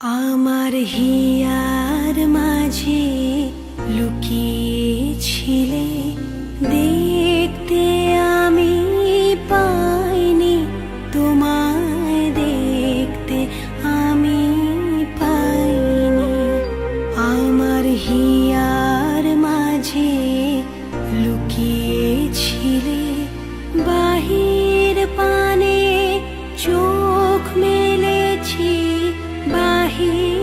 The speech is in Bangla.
আমার হিয়ার মাঝে লুকিয়েছিলে, দেখতে আমি পাইনি, তোমায় দেখতে আমি পাইনি। আমার হিয়ার মাঝে লুকিয়েছিলে, বাহির পানে চোখ মেলেছি, বাহির